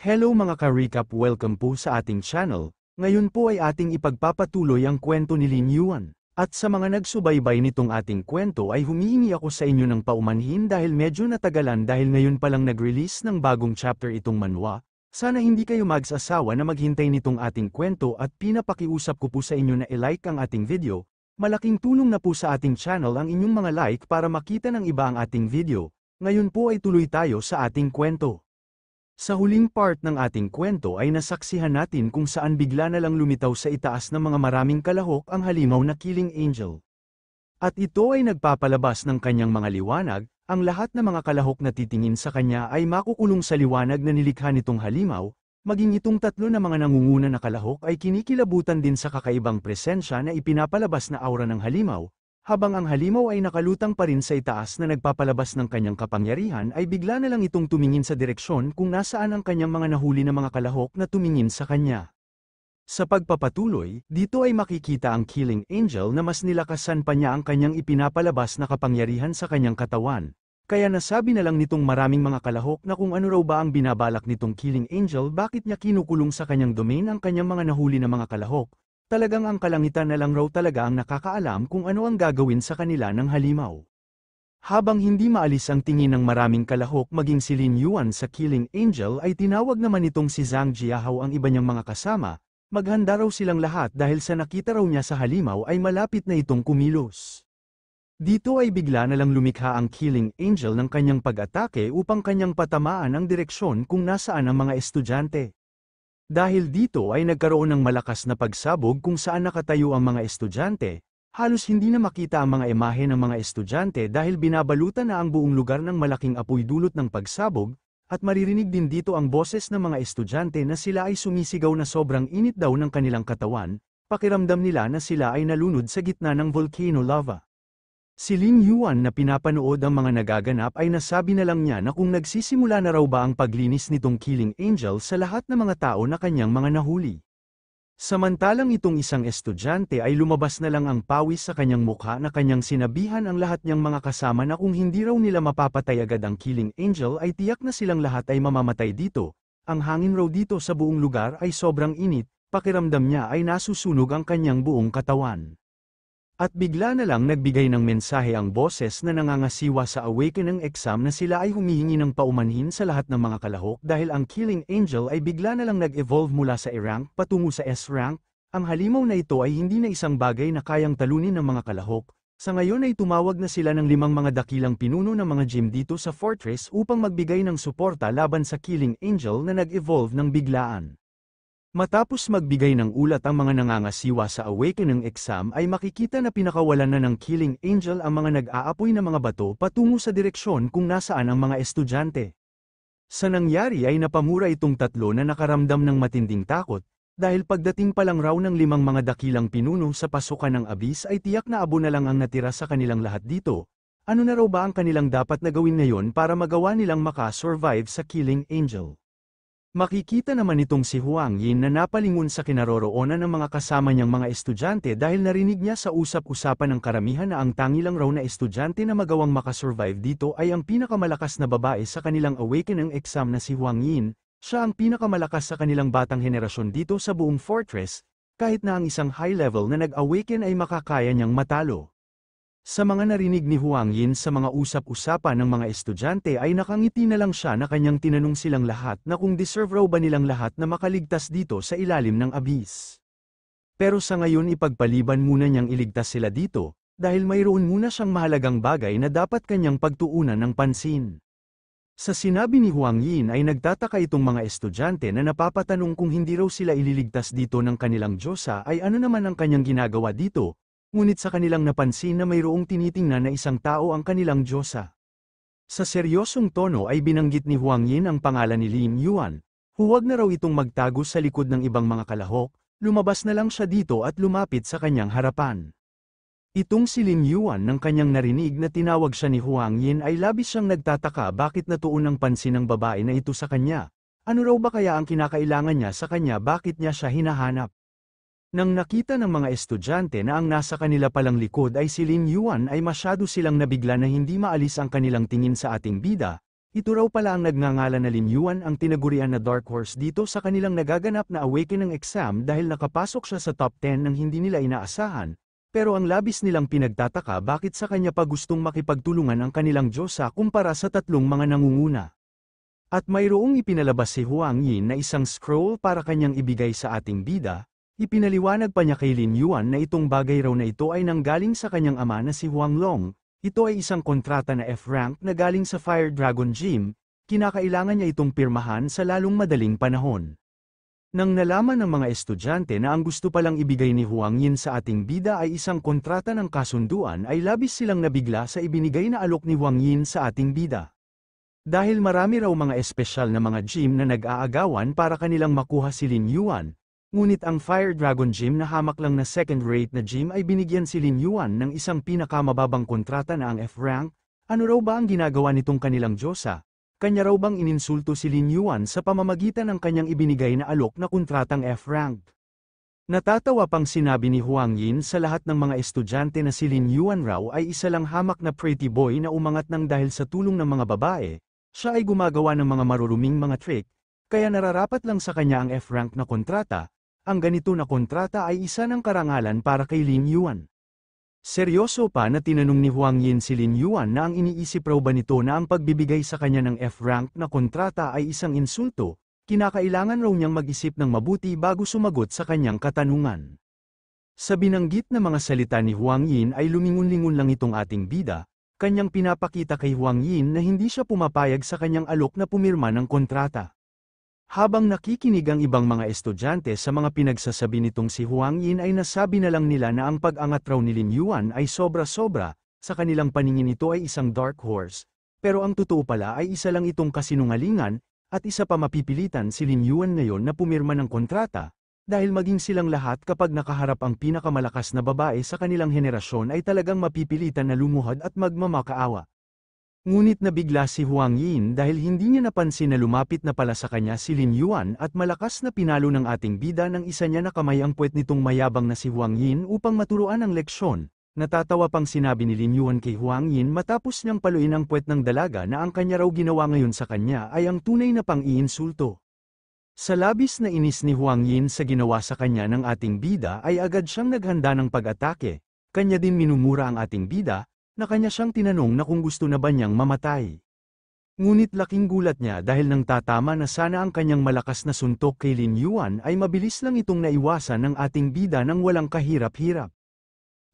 Hello mga ka-recap, welcome po sa ating channel. Ngayon po ay ating ipagpapatuloy ang kwento ni Lin Yuan. At sa mga nagsubaybay nitong ating kwento ay humihingi ako sa inyo ng paumanhin dahil medyo natagalan dahil ngayon palang nag-release ng bagong chapter itong manhwa. Sana hindi kayo magsasawa na maghintay nitong ating kwento at pinapakiusap ko po sa inyo na i-like ang ating video. Malaking tulong na po sa ating channel ang inyong mga like para makita ng iba ang ating video. Ngayon po ay tuloy tayo sa ating kwento. Sa huling part ng ating kwento ay nasaksihan natin kung saan bigla na lang lumitaw sa itaas ng mga maraming kalahok ang halimaw na Killing Angel. At ito ay nagpapalabas ng kanyang mga liwanag, ang lahat ng mga kalahok na titingin sa kanya ay makukulong sa liwanag na nilikha nitong halimaw, maging itong tatlo na mga nangunguna na kalahok ay kinikilabutan din sa kakaibang presensya na ipinapalabas na aura ng halimaw. Habang ang halimaw ay nakalutang pa rin sa itaas na nagpapalabas ng kanyang kapangyarihan ay bigla na lang itong tumingin sa direksyon kung nasaan ang kanyang mga nahuli na mga kalahok na tumingin sa kanya. Sa pagpapatuloy, dito ay makikita ang Killing Angel na mas nilakasan pa niya ang kanyang ipinapalabas na kapangyarihan sa kanyang katawan. Kaya nasabi na lang nitong maraming mga kalahok na kung ano raw ba ang binabalak nitong Killing Angel, bakit niya kinukulong sa kanyang domain ang kanyang mga nahuli na mga kalahok. Talagang ang kalangitan na lang raw talaga ang nakakaalam kung ano ang gagawin sa kanila ng halimaw. Habang hindi maalis ang tingin ng maraming kalahok maging si Lin Yuan sa Killing Angel ay tinawag naman nitong si Zhang Jiahao ang iba niyang mga kasama, maghanda raw silang lahat dahil sa nakita raw niya sa halimaw ay malapit na itong kumilos. Dito ay bigla na lang lumikha ang Killing Angel ng kanyang pag-atake upang kanyang patamaan ang direksyon kung nasaan ang mga estudyante. Dahil dito ay nagkaroon ng malakas na pagsabog kung saan nakatayo ang mga estudyante, halos hindi na makita ang mga imahe ng mga estudyante dahil binabalutan na ang buong lugar ng malaking apoy dulot ng pagsabog, at maririnig din dito ang boses ng mga estudyante na sila ay sumisigaw na sobrang init daw ng kanilang katawan, pakiramdam nila na sila ay nalunod sa gitna ng volcano lava. Si Lin Yuan na pinapanood ang mga nagaganap ay nasabi na lang niya na kung nagsisimula na raw ba ang paglinis nitong Killing Angel sa lahat ng mga tao na kanyang mga nahuli. Samantalang itong isang estudyante ay lumabas na lang ang pawis sa kanyang mukha na kanyang sinabihan ang lahat niyang mga kasama na kung hindi raw nila mapapatay agad ang Killing Angel ay tiyak na silang lahat ay mamamatay dito. Ang hangin raw dito sa buong lugar ay sobrang init, pakiramdam niya ay nasusunog ang kanyang buong katawan. At bigla na lang nagbigay ng mensahe ang boses na nangangasiwa sa Awakening exam na sila ay humihingi ng paumanhin sa lahat ng mga kalahok dahil ang Killing Angel ay bigla na lang nag-evolve mula sa A-rank patungo sa S-rank. Ang halimaw na ito ay hindi na isang bagay na kayang talunin ng mga kalahok. Sa ngayon ay tumawag na sila ng 5 mga dakilang pinuno ng mga gym dito sa Fortress upang magbigay ng suporta laban sa Killing Angel na nag-evolve ng biglaan. Matapos magbigay ng ulat ang mga nangangasiwa sa Awakening exam ay makikita na pinakawalan na ng Killing Angel ang mga nag-aapoy na mga bato patungo sa direksyon kung nasaan ang mga estudyante. Sa nangyari ay napamura itong tatlo na nakaramdam ng matinding takot, dahil pagdating pa lang raw ng 5 mga dakilang pinuno sa pasukan ng Abyss ay tiyak na abo na lang ang natira sa kanilang lahat dito. Ano na raw ba ang kanilang dapat na gawin ngayon para magawa nilang makasurvive sa Killing Angel? Makikita naman itong si Huang Yin na napalingon sa kinaroroonan ng mga kasama niyang mga estudyante dahil narinig niya sa usap-usapan ng karamihan na ang tangi lang raw na estudyante na magawang makasurvive dito ay ang pinakamalakas na babae sa kanilang Awakening exam na si Huang Yin. Siya ang pinakamalakas sa kanilang batang henerasyon dito sa buong Fortress, kahit na ang isang high level na nag-awaken ay makakaya niyang matalo. Sa mga narinig ni Huang Yin sa mga usap-usapan ng mga estudyante ay nakangiti na lang siya na kanyang tinanong silang lahat na kung deserve raw ba nilang lahat na makaligtas dito sa ilalim ng Abyss. Pero sa ngayon ipagpaliban muna niyang iligtas sila dito, dahil mayroon muna siyang mahalagang bagay na dapat kanyang pagtuunan ng pansin. Sa sinabi ni Huang Yin ay nagtataka itong mga estudyante na napapatanong kung hindi raw sila ililigtas dito ng kanilang Diyosa ay ano naman ang kanyang ginagawa dito. Ngunit sa kanilang napansin na mayroong tinitingnan na isang tao ang kanilang Diyosa. Sa seryosong tono ay binanggit ni Huang Yin ang pangalan ni Lin Yuan. Huwag na raw itong magtago sa likod ng ibang mga kalahok, lumabas na lang siya dito at lumapit sa kanyang harapan. Itong si Lin Yuan nang kanyang narinig na tinawag siya ni Huang Yin ay labis siyang nagtataka bakit natuon ang pansin ng babae na ito sa kanya. Ano raw ba kaya ang kinakailangan niya sa kanya, bakit niya siya hinahanap? Nang nakita ng mga estudyante na ang nasa kanila palang likod ay si Lin Yuan ay masyado silang nabigla na hindi maalis ang kanilang tingin sa ating bida, Ito raw pala ang nagngangalan na Lin Yuan ang tinagurian na dark horse dito sa kanilang nagaganap na awakening exam dahil nakapasok siya sa top 10 nang hindi nila inaasahan, pero ang labis nilang pinagtataka bakit sa kanya pa gustong makipagtulungan ang kanilang diyosa kumpara sa tatlong mga nangunguna. At mayroong ipinalabas si Huang Yin na isang scroll para kanyang ibigay sa ating bida, ipinaliwanag pa niya kay Lin Yuan na itong bagay raw na ito ay nanggaling sa kanyang ama na si Huang Long. Ito ay isang kontrata na F-rank na galing sa Fire Dragon Gym, kinakailangan niya itong pirmahan sa lalong madaling panahon. Nang nalaman ng mga estudyante na ang gusto palang ibigay ni Huang Yin sa ating bida ay isang kontrata ng kasunduan ay labis silang nabigla sa ibinigay na alok ni Huang Yin sa ating bida. Dahil marami raw mga espesyal na mga gym na nag-aagawan para kanilang makuha si Lin Yuan, ngunit ang Fire Dragon Gym na hamak lang na second-rate na gym ay binigyan si Lin Yuan ng isang pinakamababang kontrata na ang F-rank. Ano raw ba ang ginagawa nitong kanilang diyosa? Kanya raw bang ininsulto si Lin Yuan sa pamamagitan ng kanyang ibinigay na alok na kontratang F-rank? Natatawa pang sinabi ni Huang Yin sa lahat ng mga estudyante na si Lin Yuan raw ay isa lang hamak na pretty boy na umangat nang dahil sa tulong ng mga babae, siya ay gumagawa ng mga maruruming mga trick, kaya nararapat lang sa kanya ang F-rank na kontrata. Ang ganito na kontrata ay isa ng karangalan para kay Lin Yuan. Seryoso pa na tinanong ni Huang Yin si Lin Yuan na ang iniisip raw ba nito na ang pagbibigay sa kanya ng F-rank na kontrata ay isang insulto, kinakailangan raw niyang mag-isip ng mabuti bago sumagot sa kanyang katanungan. Sa binanggit na mga salita ni Huang Yin ay lumingon-lingon lang itong ating bida, kanyang pinapakita kay Huang Yin na hindi siya pumapayag sa kanyang alok na pumirma ng kontrata. Habang nakikinig ang ibang mga estudyante sa mga pinagsasabi nitong si Huang Yin ay nasabi na lang nila na ang pag-angat raw ni Lin Yuan ay sobra-sobra, sa kanilang paningin ito ay isang dark horse, pero ang totoo pala ay isa lang itong kasinungalingan, at isa pa mapipilitan si Lin Yuan ngayon na pumirma ng kontrata, dahil maging silang lahat kapag nakaharap ang pinakamalakas na babae sa kanilang henerasyon ay talagang mapipilitan na lumuhod at magmamakaawa. Ngunit nabigla si Huang Yin dahil hindi niya napansin na lumapit na pala sa kanya si Lin Yuan at malakas na pinalo ng ating bida ng isa niya na kamay ang puwet nitong mayabang na si Huang Yin upang maturuan ang leksyon. Natatawa pang sinabi ni Lin Yuan kay Huang Yin matapos niyang paluin ang puwet ng dalaga na ang kanya raw ginawa ngayon sa kanya ay ang tunay na pang-iinsulto. Sa labis na inis ni Huang Yin sa ginawa sa kanya ng ating bida ay agad siyang naghanda ng pag-atake, kanya din minumura ang ating bida, na kanya siyang tinanong na kung gusto na ba niyang mamatay. Ngunit laking gulat niya dahil nang tatama na sana ang kanyang malakas na suntok kay Lin Yuan ay mabilis lang itong naiwasan ng ating bida ng walang kahirap-hirap.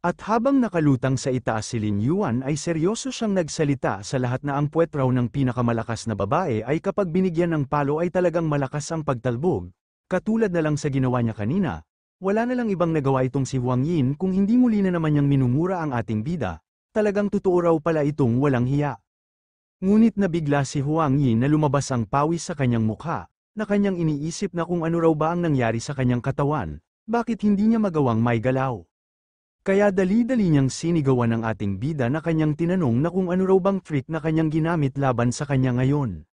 At habang nakalutang sa itaas si Lin Yuan ay seryoso siyang nagsalita sa lahat na ang puwet raw ng pinakamalakas na babae ay kapag binigyan ng palo ay talagang malakas ang pagtalbog, katulad na lang sa ginawa niya kanina. Wala na lang ibang nagawa itong si Huang Yin kung hindi muli na naman niyang minumura ang ating bida. Talagang totoo raw pala itong walang hiya. Ngunit nabigla si Huang Yin na lumabas ang pawis sa kanyang mukha, na kanyang iniisip na kung ano raw ba ang nangyari sa kanyang katawan, bakit hindi niya magawang may galaw. Kaya dali-dali niyang sinigawan ng ating bida na kanyang tinanong na kung ano raw bang trick na kanyang ginamit laban sa kanya ngayon.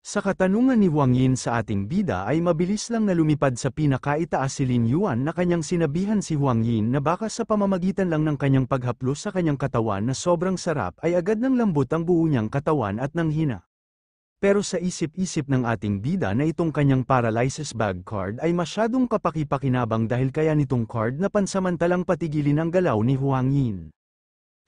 Sa katanungan ni Huang Yin sa ating bida ay mabilis lang na lumipad sa pinakaitaas si Lin Yuan na kanyang sinabihan si Huang Yin na baka sa pamamagitan lang ng kanyang paghaplos sa kanyang katawan na sobrang sarap ay agad ng lambot ang buo niyang katawan at nanghina. Pero sa isip-isip ng ating bida na itong kanyang paralysis bag card ay masyadong kapaki-pakinabang dahil kaya nitong card na pansamantalang patigilin ang galaw ni Huang Yin.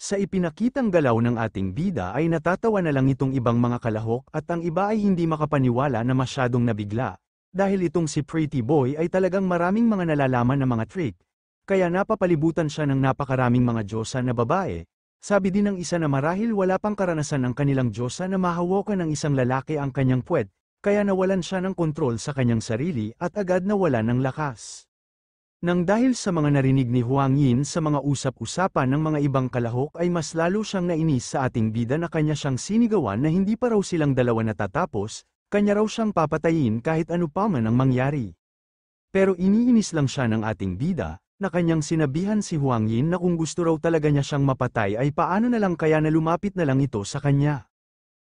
Sa ipinakitang galaw ng ating bida ay natatawa na lang itong ibang mga kalahok at ang iba ay hindi makapaniwala na masyadong nabigla, dahil itong si Pretty Boy ay talagang maraming mga nalalaman na mga trick, kaya napapalibutan siya ng napakaraming mga diyosa na babae. Sabi din ng isa na marahil wala pang karanasan ang kanilang diyosa na mahawakan ng isang lalaki ang kanyang puwet, kaya nawalan siya ng kontrol sa kanyang sarili at agad nawalan ng lakas. Nang dahil sa mga narinig ni Huang Yin sa mga usap-usapan ng mga ibang kalahok ay mas lalo siyang nainis sa ating bida na kanya siyang sinigawan na hindi pa raw silang dalawa natatapos, kanya raw siyang papatayin kahit ano pa man ang mangyari. Pero iniinis lang siya ng ating bida, na kanyang sinabihan si Huang Yin na kung gusto raw talaga niya siyang mapatay ay paano na lang kaya na lumapit na lang ito sa kanya.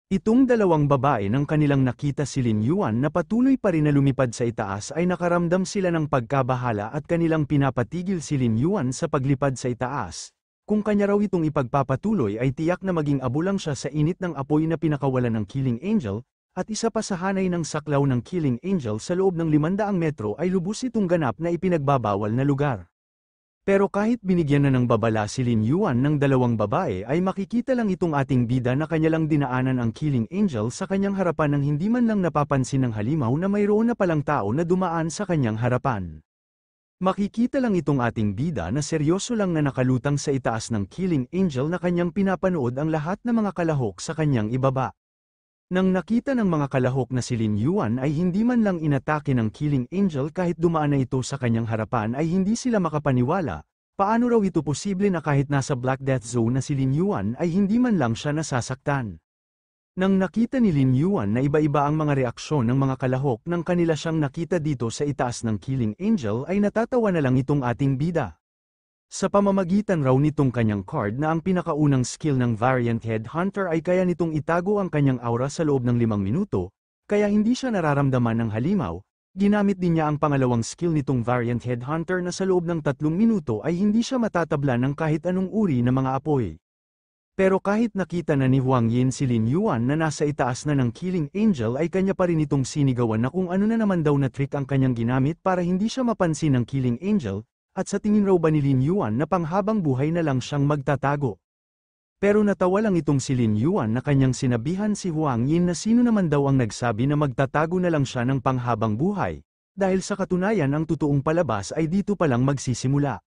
Itong dalawang babae nang kanilang nakita si Lin Yuan na patuloy pa rin na lumipad sa itaas ay nakaramdam sila ng pagkabahala at kanilang pinapatigil si Lin Yuan sa paglipad sa itaas, Kung kanya raw itong ipagpapatuloy ay tiyak na maging abo lang siya sa init ng apoy na pinakawalan ng Killing Angel, at isa pa sa hanay ng saklaw ng Killing Angel sa loob ng 500 metro ay lubos itong ganap na ipinagbabawal na lugar. Pero kahit binigyan na ng babala si Lin Yuan ng dalawang babae ay makikita lang itong ating bida na kanya lang dinaanan ang Killing Angel sa kanyang harapan nang hindi man lang napapansin ng halimaw na mayroon na palang tao na dumaan sa kanyang harapan. Makikita lang itong ating bida na seryoso lang na nakalutang sa itaas ng Killing Angel na kanyang pinapanood ang lahat ng mga kalahok sa kanyang ibaba. Nang nakita ng mga kalahok na si Lin Yuan ay hindi man lang inatake ng Killing Angel kahit dumaan na ito sa kanyang harapan ay hindi sila makapaniwala, paano raw ito posible na kahit nasa Black Death Zone na si Lin Yuan ay hindi man lang siya nasasaktan. Nang nakita ni Lin Yuan na iba-iba ang mga reaksyon ng mga kalahok nang kanila siyang nakita dito sa itaas ng Killing Angel ay natatawa na lang itong ating bida. Sa pamamagitan raw nitong kanyang card na ang pinakaunang skill ng Variant Headhunter ay kaya nitong itago ang kanyang aura sa loob ng 5 minuto, kaya hindi siya nararamdaman ng halimaw, ginamit din niya ang pangalawang skill nitong Variant Headhunter na sa loob ng 3 minuto ay hindi siya matatabla ng kahit anong uri na mga apoy. Pero kahit nakita na ni Huang Yin si Lin Yuan na nasa itaas na ng Killing Angel ay kanya pa rin itong sinigawan na kung ano na naman daw na trick ang kanyang ginamit para hindi siya mapansin ng Killing Angel, at sa tingin raw ba ni Lin Yuan na panghabang buhay na lang siyang magtatago. Pero natawa lang itong si Lin Yuan na kanyang sinabihan si Huang Yin na sino naman daw ang nagsabi na magtatago na lang siya ng panghabang buhay, dahil sa katunayan ang totoong palabas ay dito pa lang magsisimula.